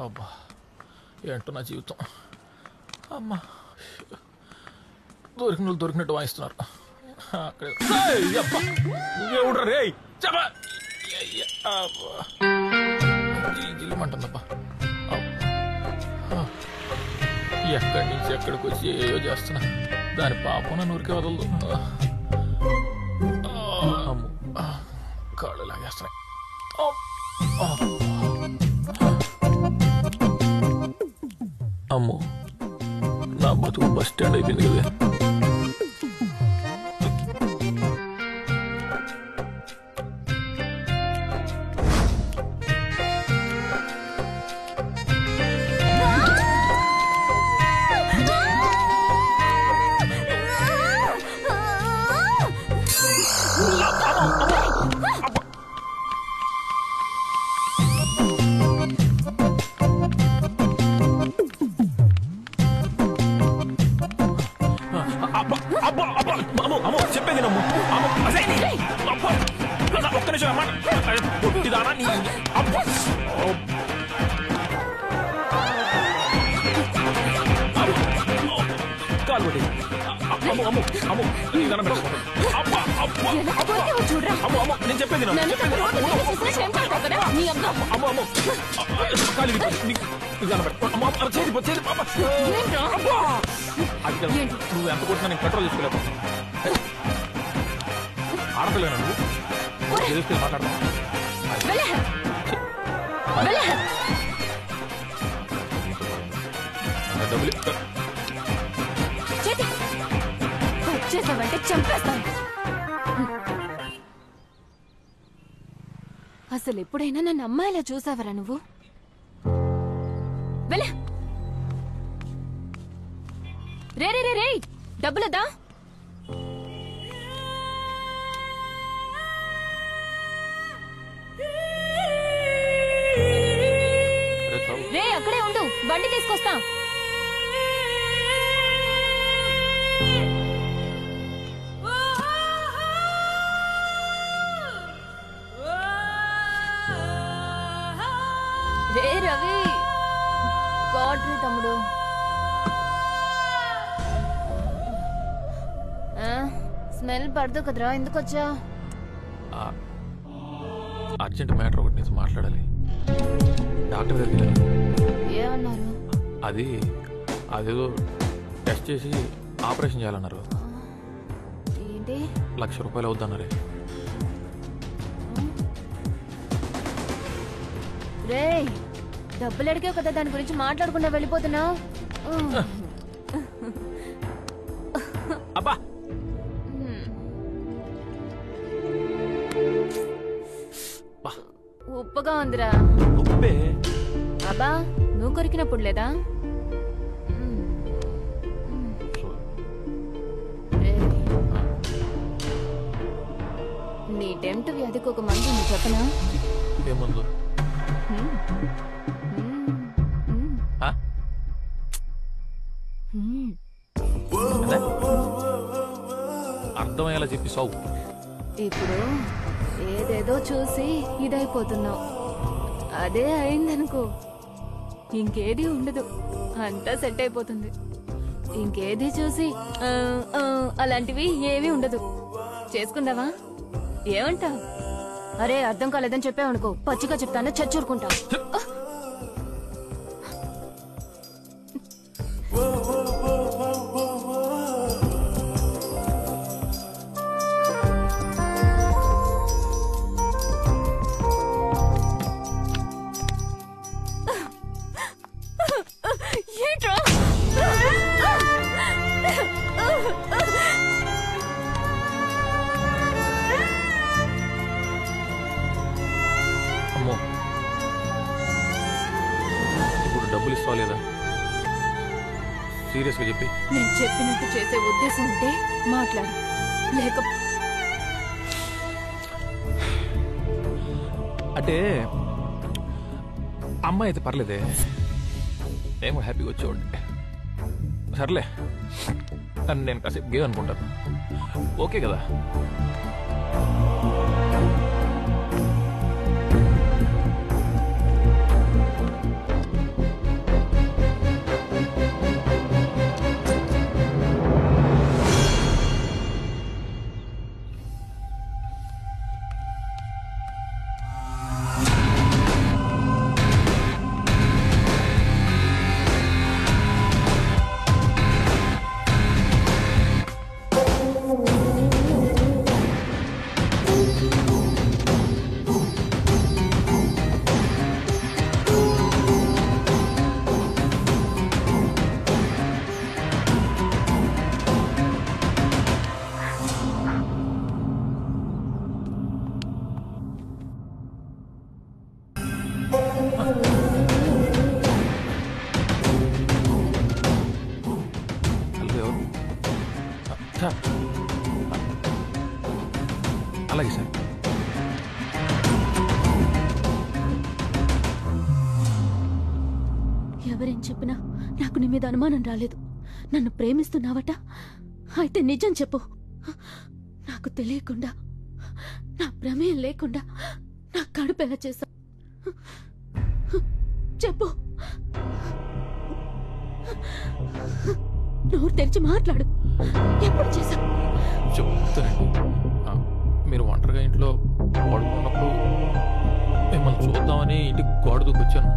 అబ్బా ఏంటో నా జీవితం. అమ్మా దొరికినట్టు వాయిస్తున్నారు. ఎవడ్రా రే జిల్లుమంటుందబ్బా. ఎక్కడి నుంచి ఎక్కడికి వచ్చి ఏయో చేస్తున్నా. దాని పాపం నన్ను ఊరికే వదలదు. కాళ్ళు లాగేస్తున్నాయి. అమ్మో నా బతుకు బస్ స్టాండ్ అయిపోయింది కదా. చెప్పేది నమ్ము. ఒక్క నిమిషం అమ్మా. పొట్టిదానా నీ కాలు కొట్టి నేను చెప్పేది నువ్వు ఎంత కొట్టినా నేను కంట్రోల్ చేసుకోలేవు. ఆడపిల్లనా నువ్వు? తెలుసుకెళ్ళి మాట్లాడతావు. డబ్బులు చేసావంటే చంపేస్తాను. అసలు ఎప్పుడైనా నన్ను అమ్మాయిలా చూసావరా నువ్వు? వెళ్ళే రే రే రే రే డబ్బులదా? రే అక్కడే ఉండు, బండి తీసుకొస్తా. రే రవి, గాడ్రీ తమ్ముడు. స్మెల్ పడదు కదరా, ఎందుకు వచ్చా? అర్జెంట్ మ్యాటర్ ఒకటి నేను మాట్లాడాలి. డాక్టర్ దగ్గర ఏమన్నారు? అదేదో టెస్ట్ చేసి ఆపరేషన్ చేయాలన్నారు. ఏంటి? 1,00,000 రూపాయలు అవుద్దన్నారే. రే డబ్బులు అడిగావు కదా, దాని గురించి మాట్లాడకుండా వెళ్ళిపోతున్నావు. అబ్బా ఉప్పుగా ఉందిరా. ఉప్పే? అబ్బా నువ్వు కొరికినప్పుడు లేదా? నీ టెంట్ వ్యాధికి ఒక మందు ఉంది, చెప్పనా? ఏమందు? అర్థమయ్యేలా చెప్పి సావు. ఇప్పుడు ఏదేదో చూసి ఇదైపోతున్నావు. అదే అయిందనుకో, ఇంకేది ఉండదు, అంతా సెట్ అయిపోతుంది. ఇంకేది చూసి అలాంటివి ఏవి ఉండదు. చేసుకుందావా? ఏమంటా? అరే అర్థం కాలేదని చెప్పావనుకో, పచ్చిగా చెప్తాను, చచ్చూరుకుంటా. అమ్మో, ఇప్పుడు డబ్బులు ఇస్తావా లేదా? సీరియస్గా చెప్పి. నేను చెప్పినట్టు చేసే ఉద్దేశం ఉంటే మాట్లాడు, లేక అంటే అమ్మాయి అయితే పర్లేదే, నేను హ్యాపీగా వచ్చేవాడిని. సర్లే, నేను కాసేపు గేమ్ అనుకుంటాను. ఓకే కదా? అలాగే సార్. ఎవరేం చెప్పినా నాకు నీ మీద అనుమానం రాలేదు. నన్ను ప్రేమిస్తున్నావట, అయితే నిజం చెప్పు. నాకు తెలియకుండా, నా ప్రమేయం లేకుండా నా కడుపు ఎలా చేశా చెప్పు. నోరు తెరిచి మాట్లాడు. ఎప్పుడు చేశా చెప్తానండి. మీరు ఒంటరిగా ఇంట్లో పడుకున్నప్పుడు మిమ్మల్ని చూద్దామని ఇంటికి గోడ దూకొచ్చాను.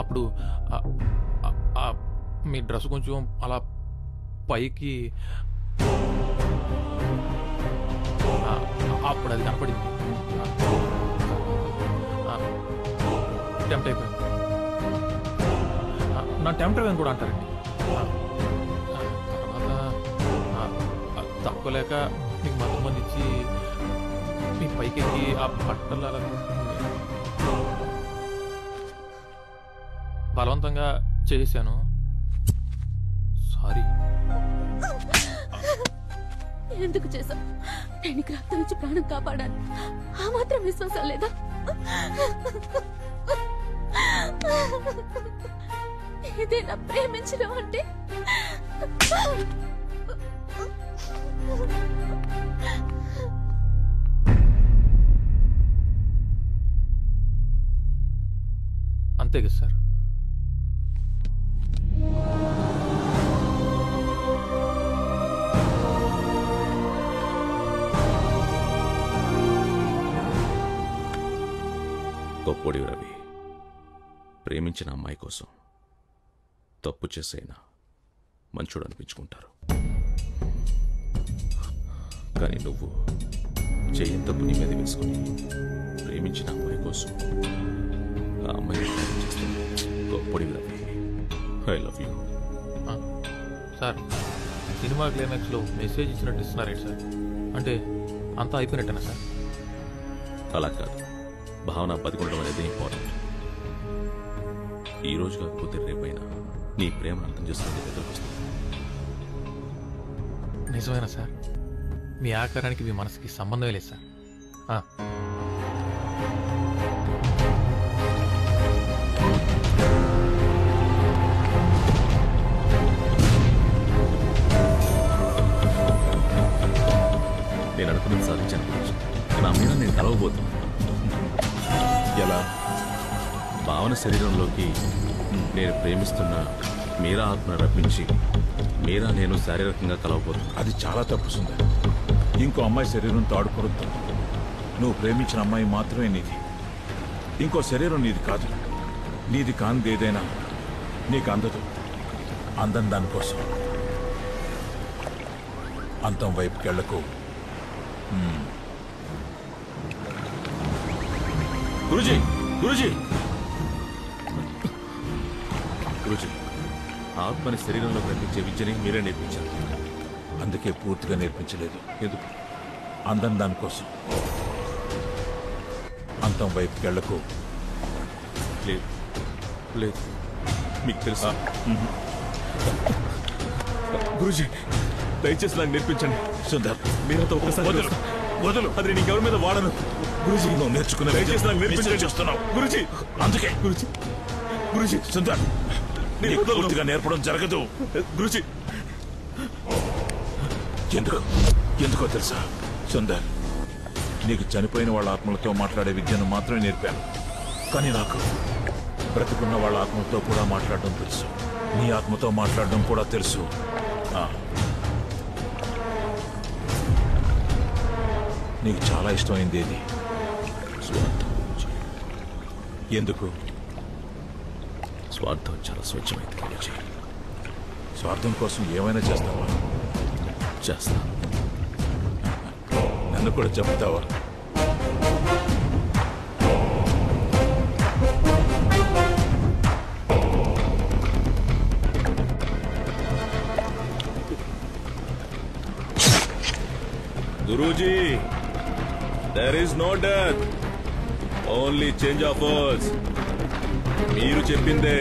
అప్పుడు మీ డ్రెస్ కొంచెం అలా పైకి, అప్పుడు అది కనపడింది. టెంప్ట్ అయిపోయాను. నా టెంప్ట్ అయిపోయాను కూడా అంటారండి. తర్వాత తక్కువలేక మీకు మధ్య ఇచ్చి మీ పైకి ఎక్కి ఆ బట్టలు అలా బలవంతంగా చేశాను. సారీ. ఎందుకు చేశా? నేను రక్తం నుంచి ప్రాణం కాపాడాను. ఆ మాత్రం విశ్వాసం లేదా? ఏదైనా ప్రేమించడం అంటే అంతే కదా సార్. గొప్పోడి రవి, ప్రేమించిన అమ్మాయి కోసం తప్పు చేసైనా మంచోడు అనిపించుకుంటారు. కానీ నువ్వు చెయ్యి తప్పు నీ మీద వేసుకుని ప్రేమించిన అమ్మాయి కోసం ఆ అమ్మాయిని గొప్పోడి Ravi. I love you. Sir, cinema క్లైమాక్స్లో మెసేజ్ ఇచ్చినట్టు ఇస్తున్నారేంటి సార్? అంటే అంతా అయిపోయినట్టేనా సార్? అలా కాదు, భావన బతికుండడం అనేది ఇంపార్టెంట్. ఈ రోజు కాకపోతే రేపైనా నీ ప్రేమను అర్థం చేసుకుని ఎదురుకు వస్తుంది. నిజమేనా సార్? మీ ఆకారానికి మీ మనసుకి సంబంధమే లేదు సార్. నేను అనుకున్నది సాధించాను గురించి. నా మీద నేను కలవబోతున్నాను. ఎలా? భావన శరీరంలోకి నేను ప్రేమిస్తున్న మీరా ఆత్మను రప్పించి మీరా నేను శారీరకంగా కలవబోతున్నాను. అది చాలా తప్పు సుందర్. ఇంకో అమ్మాయి శరీరంతో ఆడుకోవద్దు. నువ్వు ప్రేమించిన అమ్మాయి మాత్రమే నీది. ఇంకో శరీరం నీది కాదు. నీది కానిది ఏదైనా నీకు అందదు. అందం దానికోసం. అంతం వైపుకి వెళ్ళకు. గురుజీ, గురుజీ, గురుజీ, ఆత్మని శరీరంలో కనిపించే విద్యని మీరే నేర్పించారు. అందుకే పూర్తిగా నేర్పించలేదు. ఎందుకు? అందం దానికోసం. అంతం వైపుకి వెళ్ళకు. లేదు లేదు, మీకు తెలుసా? గురుజీ, దయచేసి నాకు నేర్పించండి. సుందర్, మీరంతా ఒక్కసారి వదులు, వదులు. అది నేను ఎవరి మీద వాడను. గురుజీ, నువ్వు నేర్చుకున్న దయచేసి నాకు నేర్పించండి. చేస్తున్నావు గురుజీ. అందుకే గురుజీ, గురుజీ, సుందర్, నీకు పూర్తిగా నేర్పడం జరగదు. గురుజీ. ఎందుకో తెలుసా సుందర్, నీకు చనిపోయిన వాళ్ళ ఆత్మలతో మాట్లాడే విద్యను మాత్రమే నేర్పాను. కానీ నాకు బ్రతికున్న వాళ్ళ ఆత్మలతో కూడా మాట్లాడడం తెలుసు. నీ ఆత్మతో మాట్లాడడం కూడా తెలుసు. నీకు చాలా ఇష్టమైంది ఏది? స్వార్థం. ఎందుకు? స్వార్థం చాలా స్వచ్ఛమైంది గురుజీ. స్వార్థం కోసం ఏమైనా చేస్తావా? చేస్తా. నన్ను కూడా చెప్తావా? Guruji, there is no death, only change of words. మీరు చెప్పిందే.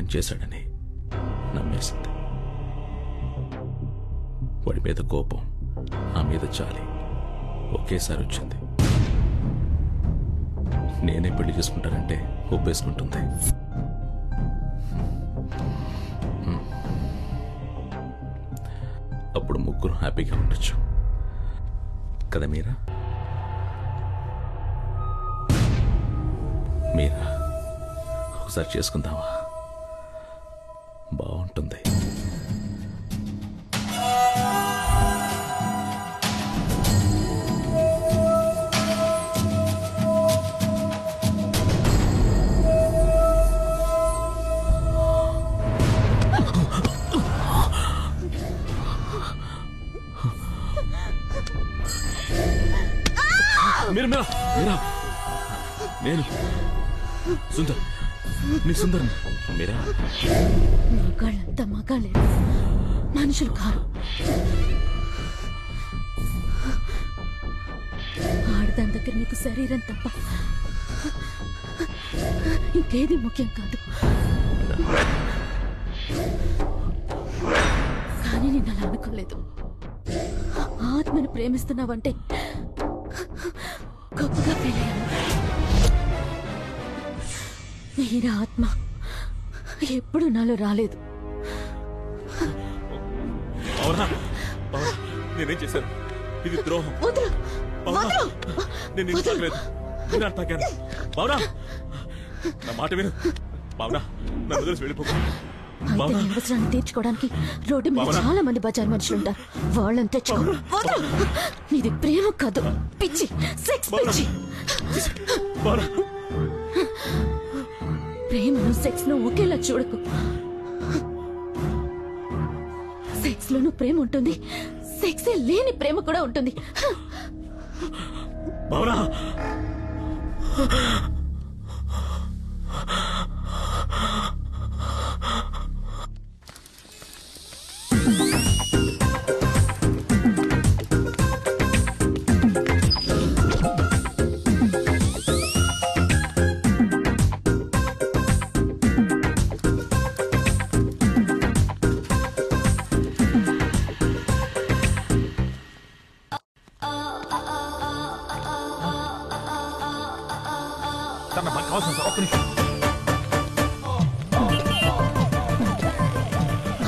పని చేశాడని నమ్మేసింది. వాడి మీద కోపం, నా మీద చాలి ఒకేసారి వచ్చింది. నేనే పెళ్లి చేసుకుంటానంటే ఒప్పేసుకుంటుంది. అప్పుడు ముగ్గురు హ్యాపీగా ఉండొచ్చు కదా మీరా? మీరా ఒకసారి చేసుకుందామా? బాగుంటుంది. మీరా మీరా మీరా నేను సుందర్, నీ సుందర్. మీరా మగాళ్ళంతా మగాళ్ళే, మనుషులు కారు. ఆడదాని దగ్గర నీకు శరీరం తప్ప ఇంకేది ముఖ్యం కాదు. కానీ నేను అలా అనుకోలేదు. ఆత్మను ప్రేమిస్తున్నావంటే గొప్పగా ఫీల్ అయ్యాను. మీరా ఆత్మ ఎప్పుడు నాలో రాలేదు. నేనేం చేశాను? ఇది ద్రోహం. వదలు, వదలు. నేను తాగలేదు, నేను తాగాను. బావునా, నా మాట విను. బావునా, నన్ను వదిలేసి వెళ్ళిపోకు. అయితే నీ అవసరాన్ని తీర్చుకోవడానికి రోడ్డు మీద చాలా మంది బజార్ మనుషులు ఉంటారు. వాళ్ళని తెచ్చుకో. వదలు. నీది ప్రేమ కాదు, పిచ్చి, సెక్స్ పిచ్చి. ప్రేమను సెక్స్ ను ఒకేలా చూడకు. సెక్స్ లోనూ ప్రేమ ఉంటుంది, సెక్సే లేని ప్రేమ కూడా ఉంటుంది.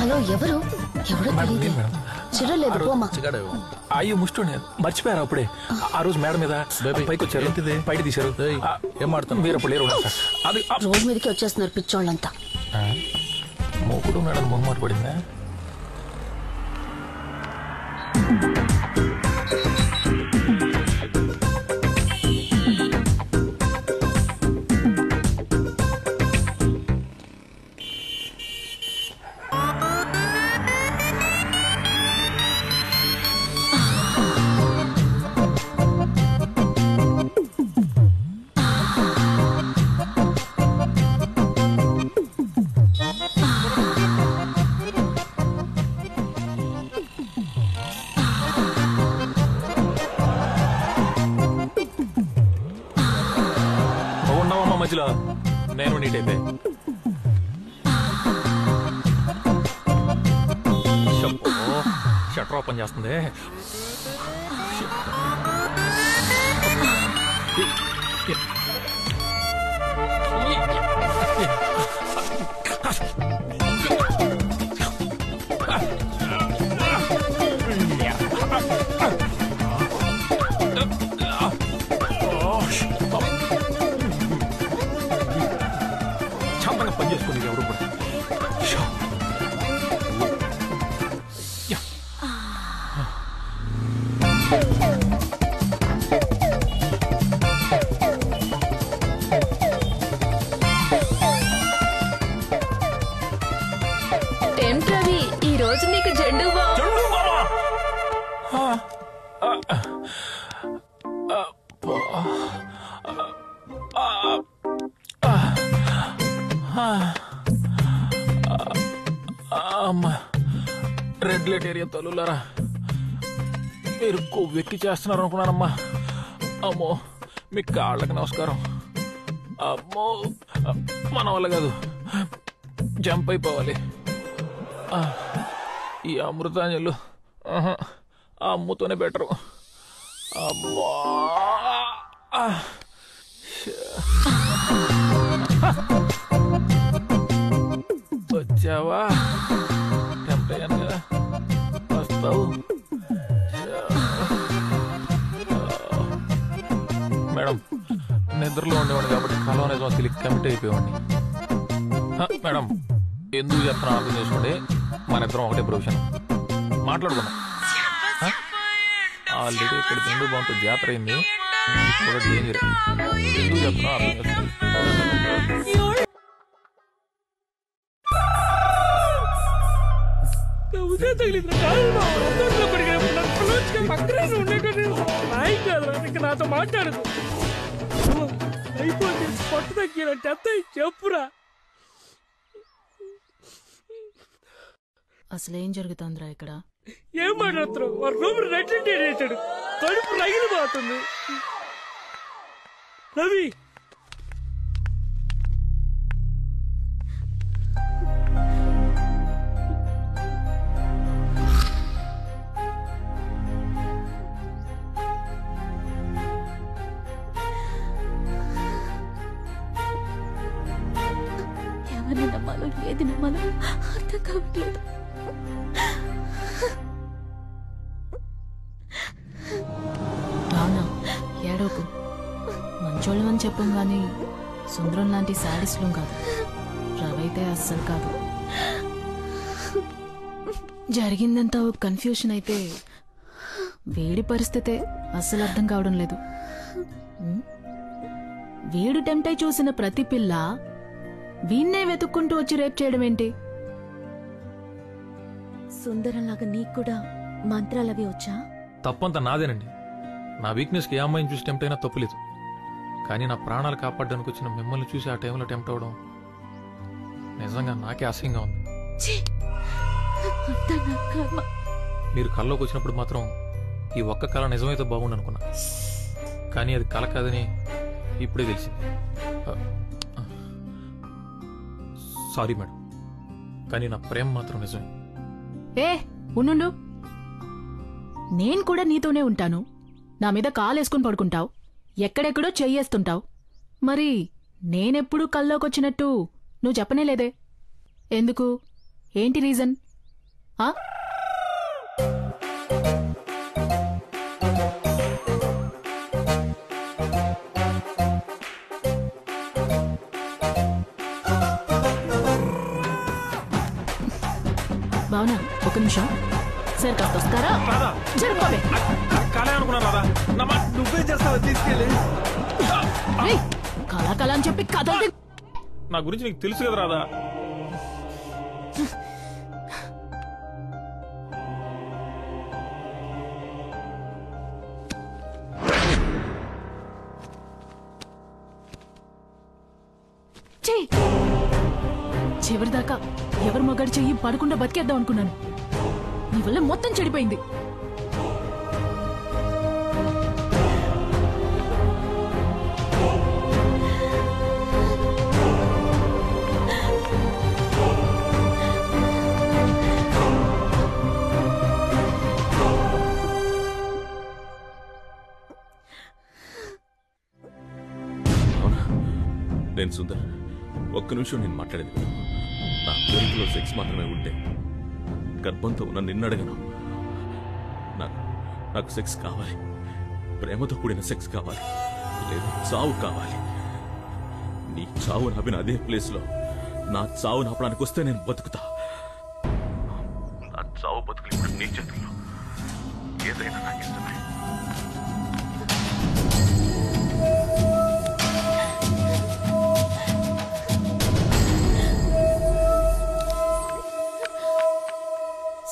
హలో, ఎవరు? ఎవరో తెలియదు. చిరలేదు పోమా. అయ్యో ముష్టి మర్చిపోయారు అప్పుడే. ఆ రోజు మేడ మీద పైకి వచ్చారు, బయట తీశారు. ఏం మాడుతాను, మీరు అప్పుడు లేరు. అది రోడ్ మీదకి వచ్చేస్తున్నారు పిచ్చోళ్ళంతా. మూకుడు మేడం మొహమాట పడిందా? మధ్యలో నేను నీటైతే షట్టర్ ఓపెన్ చేస్తుంది. శాంతంగా పని చేసుకోండి ఎవరు కూడా. రవి, ఈ రోజు నీకు జెండు అమ్మా, రెడ్ లైట్ ఏరియా తల్లులారా, మీరు కొవ్వెక్కి చేస్తున్నారు అనుకున్నానమ్మా. అమ్మో, మీ కాళ్ళకి నమస్కారం. అమ్మో, మన వల్ల కాదు, జంప్ అయిపోవాలి. ఈ అమృతాంజలు ఆ అమ్ముతోనే బెటరు. అమ్మా వచ్చావా? టెంప్ట్ అయ్యాను కదా, వస్తావు. మేడం నిద్రలో ఉండేవాడు కాబట్టి కలవ నిజం తెలియక కమిట్ అయిపోయేవాడిని. మేడం ఎందుకు చెప్తున్నా అర్థం చేసుకోండి. మన ఇద్దరం ఒకటే ప్రొఫెషన్, మాట్లాడుకున్నాం. ఆల్రెడీ ఇక్కడ తిండు బాగుంతో జాతర అయింది, కూడా డేంజర్. ఎందుకు చెప్తున్నా అర్థం చేసుకోండి. నాతో మాట్లాడదు. అయిపోతే పట్టు తగ్గినట్టు ఎంత చెప్పురా. అసలేం జరుగుతుందిరా ఇక్కడ? ఏం మాట్లాడుతున్నావు? వాడు రూమ్ రెడ్డి వేసాడు, కడుపు రగిలిపోతుంది. రవి ఎవరిని నమ్మాలో ఏది నమ్మాలో అర్థం కావట్లేదు. అవునా, ఏడోకు. మంచోళ్ళం అని చెప్పం గాని సుందరం లాంటి శాడిస్లం కాదు. రవైతే అస్సలు కాదు. జరిగిందంతా కన్ఫ్యూషన్ అయితే వేడి పరిస్థితే అస్సలు అర్థం కావడం లేదు. వీడు టెంప్ట్ అయి చూసిన ప్రతి పిల్ల వీణ్ణే వెతుక్కుంటూ వచ్చి రేప్ చేయడం ఏంటి? సుందరంలాగా నీకు కూడా మంత్రాలవి వచ్చా? తప్పంతా నాదేనండి. నా వీక్నెస్కి ఏ అమ్మాయిని చూసి టెంప్ట్ అయినా తప్పులేదు. కానీ నా ప్రాణాలు కాపాడడానికి వచ్చిన మిమ్మల్ని చూసి ఆ టైంలో టెంప్ట్ అవడం నిజంగా నాకే అసహ్యంగా ఉంది. మీరు కల్లోకి వచ్చినప్పుడు మాత్రం ఈ ఒక్క కళ నిజమైతే బాగుండు అనుకున్నా, కానీ అది కళ కాదని ఇప్పుడే తెలిసింది. సారీ మేడం, కానీ నా ప్రేమ మాత్రం నిజమే. ఉండు, నేను కూడా నీతోనే ఉంటాను. నా మీద కాలేసుకుని పడుకుంటావు, ఎక్కడెక్కడో చెయ్యేస్తుంటావు. మరి నేనెప్పుడు కల్లోకొచ్చినట్టు నువ్వు చెప్పనే లేదే? ఎందుకు? ఏంటి రీజన్? బావునా, ఒక నిమిషం. సరే కాస్త వస్తారా? జరుపుకోవే. నువ్వే చేస్తావా? తీసుకెళ్ళి కళా కళ అని చెప్పి కథలు. నా గురించి నీకు తెలుసు కదా రాదా? చివరిదాకా ఎవరు మొగడు చెయ్యి పడకుండా బతికేద్దాం అనుకున్నాను. నీ వల్ల మొత్తం చెడిపోయింది. నేను సుందర్, ఒక్క నిమిషం నేను మాట్లాడేది కదా. నా కోరికలో సెక్స్ మాత్రమే ఉంటే గర్భంతో ఉన్న నిన్ను అడగను. నాకు సెక్స్ కావాలి, ప్రేమతో కూడిన సెక్స్ కావాలి, లేదా చావు కావాలి. నీ చావు నాపిన అదే ప్లేస్లో నా చావు నాపడానికి వస్తే నేను బతుకుతా. నా చావు బతుకులు ఇప్పుడు నీ చేతుల్లో. ఏదైనా నాకు ఇష్టమే.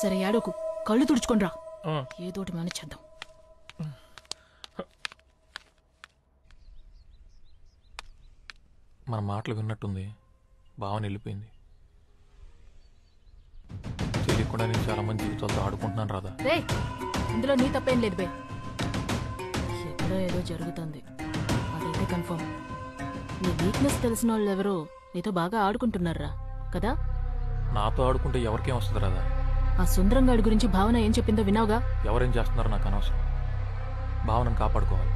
సరే ఏడోకు, కళ్ళు తుడుచుకోనరా. ఏదోటి మేనేజ్ చేద్దాం. మన మాటలు విన్నట్టుంది. భావన వెళ్ళిపోయింది. తెలియకుండా నేను చాలా మంది జీవితాలతో ఆడుకుంటున్నాను రాదా. ఇందులో నీ తప్పేం లేదు బే. ఎక్కడో ఏదో జరుగుతుంది, అదైతే కన్ఫర్మ్. నీ వీక్నెస్ తెలిసిన వాళ్ళు ఎవరో నీతో బాగా ఆడుకుంటున్నారా కదా? నాతో ఆడుకుంటే ఎవరికేం వస్తుంది రాదా? ఆ సుందరం గాడి గురించి భావన ఏం చెప్పిందో విన్నావుగా? ఎవరేం చేస్తున్నారో నాకు అనవసరం. భావనను కాపాడుకోవాలి.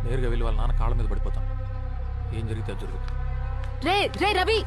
నేరుగా వెళ్ళి వాళ్ళ నాన్న కాళ్ళ మీద పడిపోతాను. ఏం జరిగితే అది జరుగుతుంది. రే రవి